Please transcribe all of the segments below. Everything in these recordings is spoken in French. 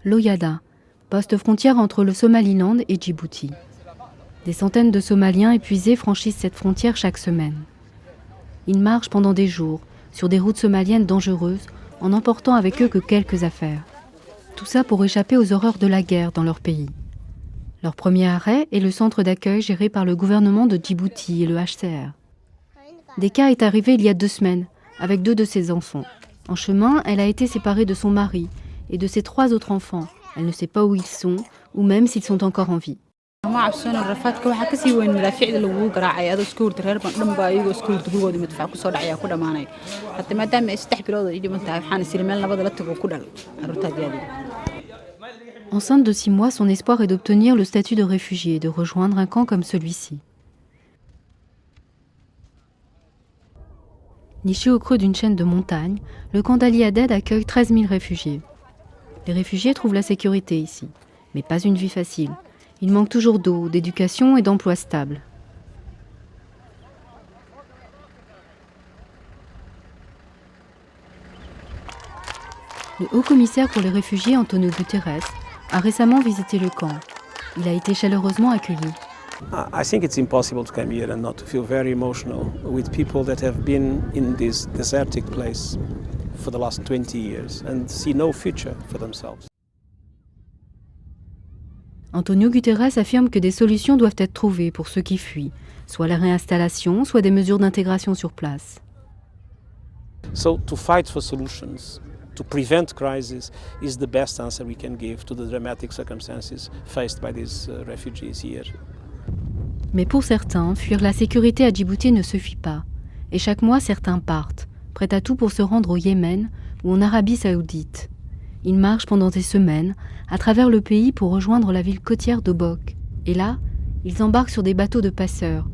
l'Oyada, poste frontière entre le Somaliland et Djibouti. Des centaines de Somaliens épuisés franchissent cette frontière chaque semaine. Ils marchent pendant des jours, sur des routes somaliennes dangereuses, en n'emportant avec eux que quelques affaires. Tout ça pour échapper aux horreurs de la guerre dans leur pays. Leur premier arrêt est le centre d'accueil géré par le gouvernement de Djibouti et le HCR. Deka est arrivée il y a 2 semaines, avec 2 de ses enfants. En chemin, elle a été séparée de son mari et de ses 3 autres enfants. Elle ne sait pas où ils sont, ou même s'ils sont encore en vie. Enceinte de 6 mois, son espoir est d'obtenir le statut de réfugié et de rejoindre un camp comme celui-ci. Niché au creux d'une chaîne de montagnes, le camp d'Ali Aded accueille 13 000 réfugiés. Les réfugiés trouvent la sécurité ici, mais pas une vie facile. Il manque toujours d'eau, d'éducation et d'emplois stables. Le haut-commissaire pour les réfugiés, Antonio Guterres, a récemment visité le camp. Il a été chaleureusement accueilli. I think it's impossible to come here and not to feel very emotional with people that have been in this desertic place for the last 20 years and see no future for themselves. Antonio Guterres affirme que des solutions doivent être trouvées pour ceux qui fuient, soit la réinstallation, soit des mesures d'intégration sur place. So to fight for solutions, to prevent crisis is the best answer we can give to the dramatic circumstances faced by these refugees here. Mais pour certains, fuir la sécurité à Djibouti ne suffit pas. Et chaque mois, certains partent, prêts à tout pour se rendre au Yémen ou en Arabie Saoudite. Ils marchent pendant des semaines à travers le pays pour rejoindre la ville côtière d'Obok. Et là, ils embarquent sur des bateaux de passeurs.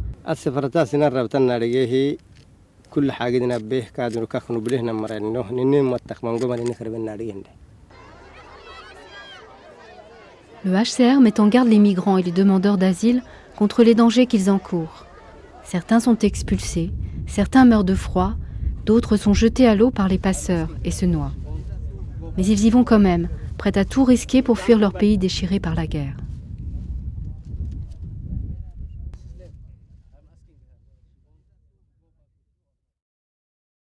Le HCR met en garde les migrants et les demandeurs d'asile contre les dangers qu'ils encourent. Certains sont expulsés, certains meurent de froid, d'autres sont jetés à l'eau par les passeurs et se noient. Mais ils y vont quand même, prêts à tout risquer pour fuir leur pays déchiré par la guerre.